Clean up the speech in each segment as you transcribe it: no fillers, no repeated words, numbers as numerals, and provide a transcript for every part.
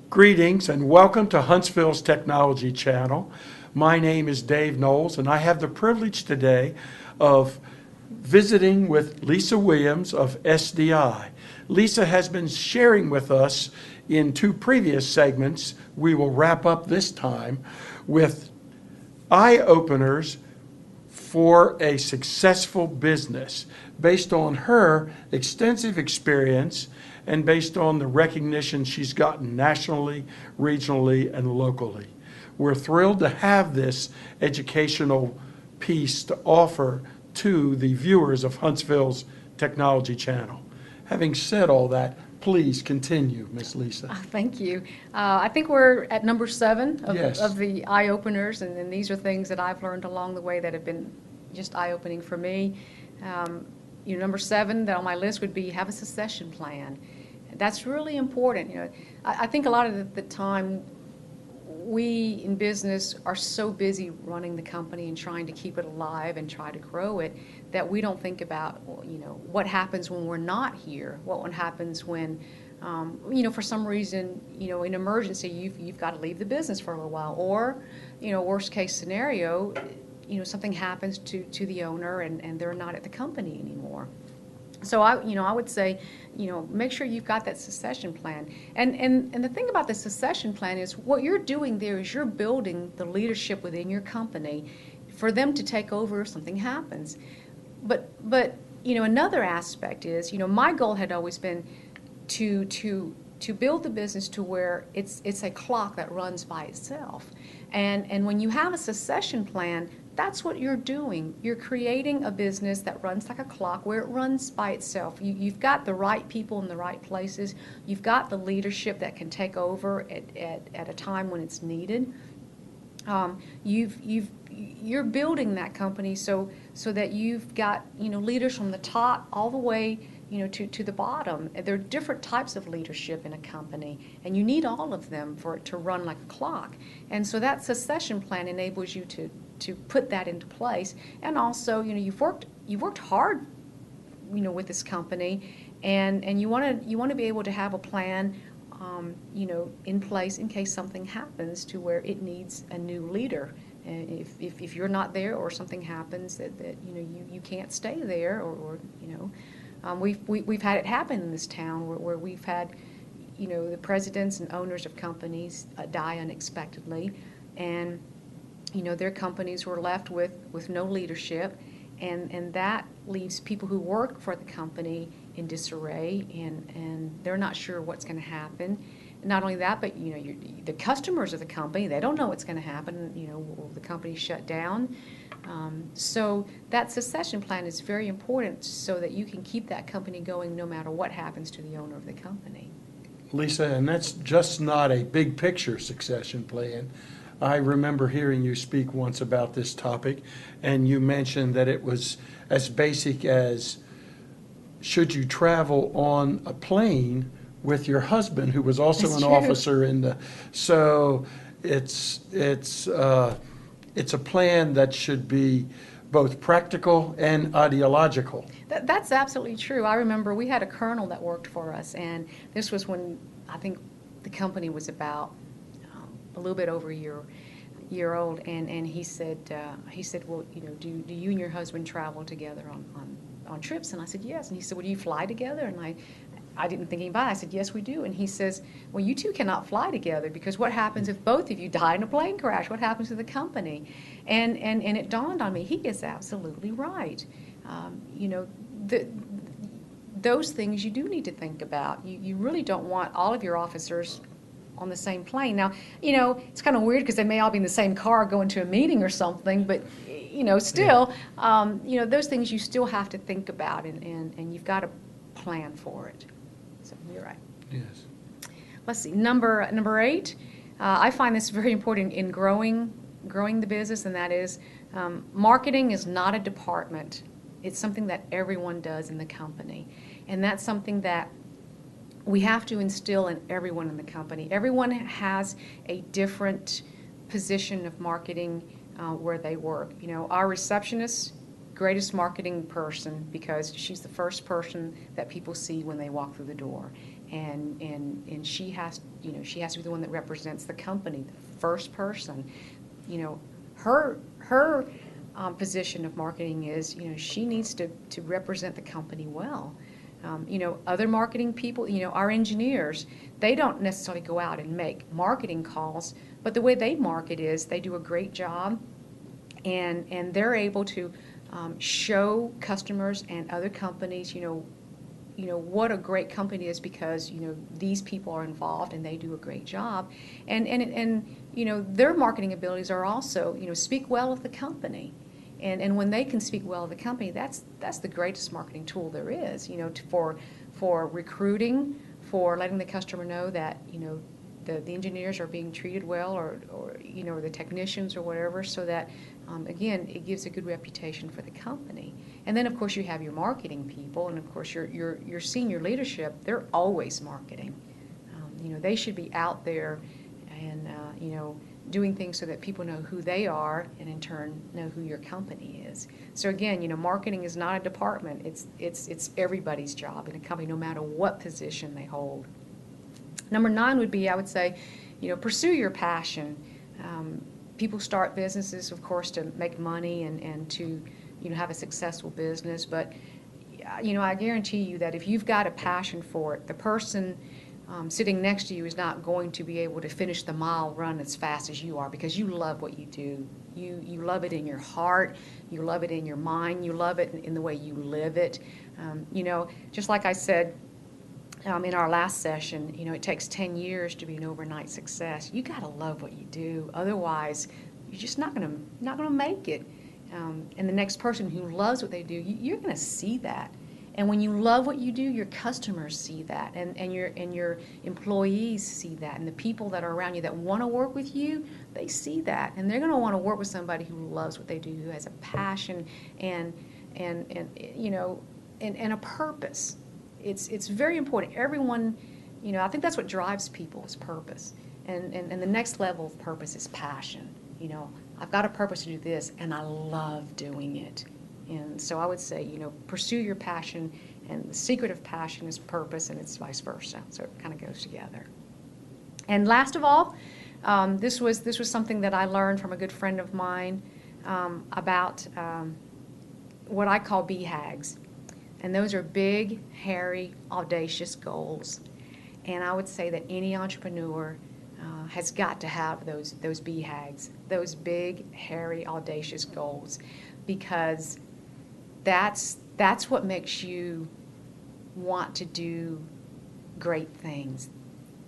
Greetings and welcome to Huntsville's Technology Channel. My name is Dave Knowles and I have the privilege today of visiting with Lisa Williams of SDI. Lisa has been sharing with us in two previous segments. We will wrap up this time with eye-openers for a successful business based on her extensive experience and based on the recognition she's gotten nationally, regionally, and locally. We're thrilled to have this educational piece to offer to the viewers of Huntsville's Technology Channel. Having said all that, please continue, Miss Lisa. Thank you. I think we're at number 7 Yes. of the eye-openers, and these are things that I've learned along the way that have been just eye-opening for me. Number 7 that on my list would be have a succession plan. That's really important. I think a lot of the time we in business are so busy running the company and trying to keep it alive and try to grow it that we don't think about, what happens when we're not here. What happens when, for some reason, in emergency, you've got to leave the business for a little while, or, worst case scenario, something happens to the owner and they're not at the company anymore. So I would say, make sure you've got that succession plan. And the thing about the succession plan is what you're doing there is you're building the leadership within your company for them to take over if something happens. But another aspect is, my goal had always been to build the business to where it's a clock that runs by itself. And when you have a succession plan, that's what you're doing. You're creating a business that runs like a clock where it runs by itself. You've got the right people in the right places. You've got the leadership that can take over at a time when it's needed. You're building that company so that you've got leaders from the top all the way to the bottom. There are different types of leadership in a company, and you need all of them for it to run like a clock. And so that succession plan enables you to put that into place. And also, you've worked hard, with this company, and you want to be able to have a plan, in place in case something happens to where it needs a new leader. And if you're not there or something happens that you can't stay there, or we've had it happen in this town where we've had the presidents and owners of companies die unexpectedly, and their companies were left with no leadership, and that leaves people who work for the company in disarray, and they're not sure what's going to happen. Not only that, but the customers of the company, they don't know what's going to happen. Will the company shut down? So that succession plan is very important so that you can keep that company going no matter what happens to the owner of the company. Lisa, and that's just not a big picture succession plan. I remember hearing you speak once about this topic, and you mentioned that it was as basic as, should you travel on a plane with your husband, who was also That's an true. officer in the, so it's a plan that should be both practical and ideological. That's absolutely true. I remember we had a colonel that worked for us, and this was when I think the company was about a little bit over a year old, and he said, well, do you and your husband travel together on trips? And I said, yes. And he said, well, do you fly together? And I didn't think anything about it. I said, yes, we do. And he says, well, you two cannot fly together, because what happens if both of you die in a plane crash? What happens to the company? And it dawned on me, he is absolutely right. Those things you do need to think about. You really don't want all of your officers on the same plane. Now, it's kind of weird because they may all be in the same car going to a meeting or something, but, still, those things you still have to think about, and you've got to plan for it. So you're right. Yes. Let's see, number 8. I find this very important in growing the business, and that is marketing is not a department. It's something that everyone does in the company, and that's something that we have to instill in everyone in the company. Everyone has a different position of marketing where they work. Our receptionist, greatest marketing person, because she's the first person that people see when they walk through the door. and she has, she has to be the one that represents the company, the first person. Her position of marketing is, she needs to represent the company well. Other marketing people, our engineers, they don't necessarily go out and make marketing calls, but the way they market is they do a great job, and they're able to show customers and other companies, what a great company is because, these people are involved and they do a great job. And their marketing abilities are also, speak well of the company. And when they can speak well of the company, that's the greatest marketing tool there is, for recruiting, for letting the customer know that, the engineers are being treated well, or the technicians or whatever, so that, again, it gives a good reputation for the company. And then, of course, you have your marketing people, and, of course, your senior leadership, they're always marketing. They should be out there and, doing things so that people know who they are, and in turn know who your company is. So again, marketing is not a department. It's everybody's job in a company, no matter what position they hold. Number 9 would be, I would say, pursue your passion. People start businesses, of course, to make money and to, have a successful business. But, I guarantee you that if you've got a passion for it, the person sitting next to you is not going to be able to finish the mile run as fast as you are, because you love what you do. You love it in your heart. You love it in your mind. You love it in the way you live it. Just like I said, in our last session, it takes 10 years to be an overnight success. You got to love what you do. Otherwise, you're just not gonna make it. And the next person who loves what they do, you're going to see that. And when you love what you do, your customers see that, and your employees see that, and the people that are around you that want to work with you, they see that, and they're going to want to work with somebody who loves what they do, who has a passion and a purpose. It's very important. Everyone, I think that's what drives people, is purpose. And the next level of purpose is passion. I've got a purpose to do this, and I love doing it. And so I would say, pursue your passion, and the secret of passion is purpose, and it's vice versa. So it kind of goes together. And last of all, this was something that I learned from a good friend of mine about what I call BHAGs. And those are big, hairy, audacious goals. And I would say that any entrepreneur has got to have those BHAGs, those big, hairy, audacious goals, because that's what makes you want to do great things.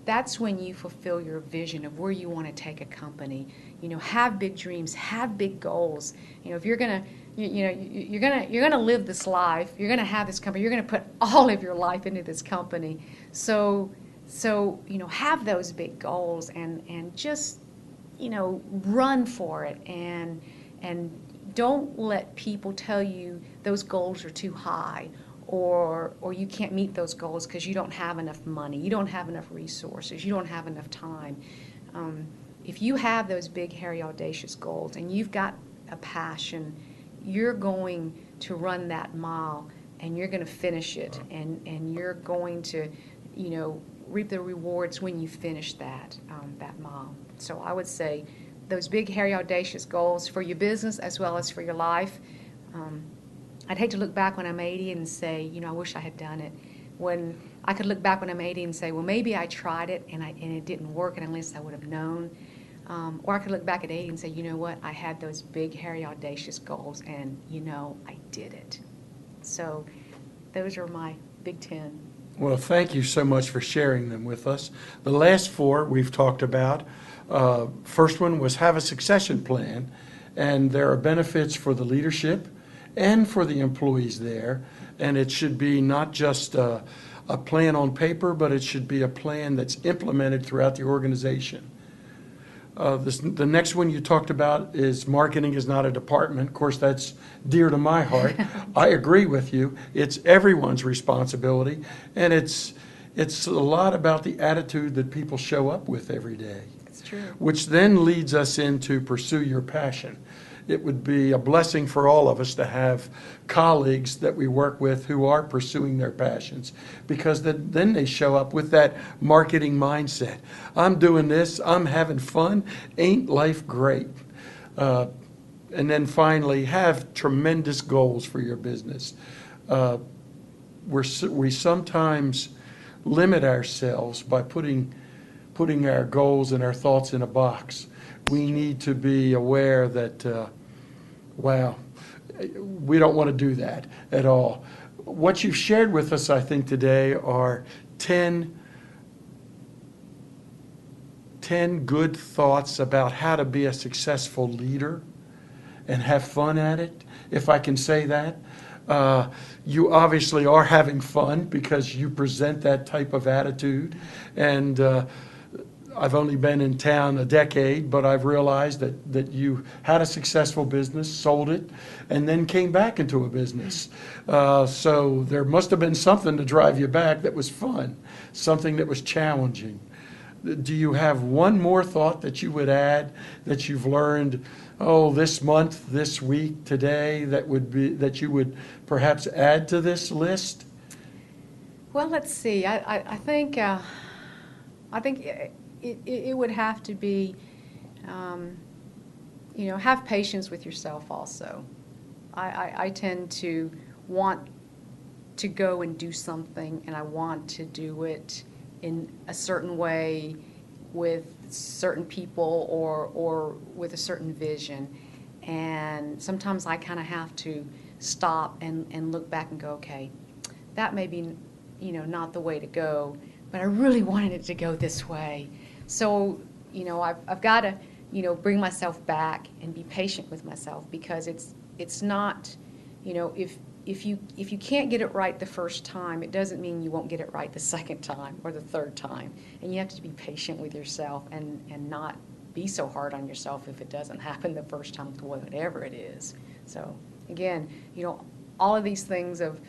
That's when you fulfill your vision of where you want to take a company. Have big dreams, have big goals. If you're gonna you're gonna live this life, you're gonna have this company, you're gonna put all of your life into this company. So have those big goals and just run for it, and don't let people tell you those goals are too high, or you can't meet those goals because you don't have enough money, you don't have enough resources, you don't have enough time. If you have those big, hairy, audacious goals and you've got a passion, you're going to run that mile, and you're going to finish it, and you're going to, reap the rewards when you finish that mile. So I would say those big, hairy, audacious goals for your business as well as for your life. I'd hate to look back when I'm 80 and say, I wish I had done it. When I could look back when I'm 80 and say, well, maybe I tried it and it didn't work, and unless I would have known. Or I could look back at 80 and say, you know what, I had those big, hairy, audacious goals, and I did it. So those are my big 10. Well, thank you so much for sharing them with us. The last 4 we've talked about. First one was have a succession plan, and there are benefits for the leadership and for the employees there. And it should be not just a plan on paper, but it should be a plan that's implemented throughout the organization. The next one you talked about is marketing is not a department. Of course, that's dear to my heart. I agree with you. It's everyone's responsibility, and it's a lot about the attitude that people show up with every day. It's true. Which then leads us into pursue your passion. it would be a blessing for all of us to have colleagues that we work with who are pursuing their passions, because then they show up with that marketing mindset. I'm doing this, I'm having fun, ain't life great? And then finally, have tremendous goals for your business. We sometimes limit ourselves by putting our goals and our thoughts in a box. We need to be aware that, wow, we don't want to do that at all. What you've shared with us, I think, today are 10 good thoughts about how to be a successful leader and have fun at it, if I can say that. You obviously are having fun because you present that type of attitude. And I've only been in town a decade, but I've realized that you had a successful business, sold it, and then came back into a business. So there must have been something to drive you back that was fun, something that was challenging. Do you have one more thought that you would add that you've learned, this month, this week, today, that you would perhaps add to this list? Well, let's see. I think it would have to be, have patience with yourself also. I tend to want to go and do something, and I want to do it in a certain way with certain people or with a certain vision. And sometimes I kind of have to stop and look back and go, okay, that may be, not the way to go, but I really wanted it to go this way. So, I've got to, bring myself back and be patient with myself, because it's not, if you can't get it right the first time, it doesn't mean you won't get it right the second time or the third time. And you have to be patient with yourself and not be so hard on yourself if it doesn't happen the first time, whatever it is. So again, all of these things of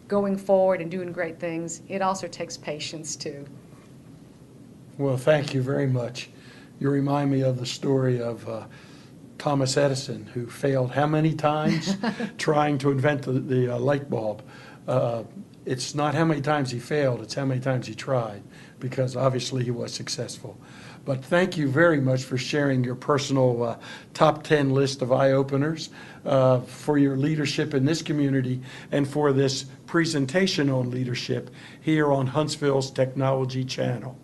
going forward and doing great things, it also takes patience too. Well, thank you very much. You remind me of the story of Thomas Edison, who failed how many times trying to invent the light bulb. It's not how many times he failed, it's how many times he tried, because obviously he was successful. But thank you very much for sharing your personal top 10 list of eye-openers, for your leadership in this community, and for this presentation on leadership here on Huntsville's Technology Channel.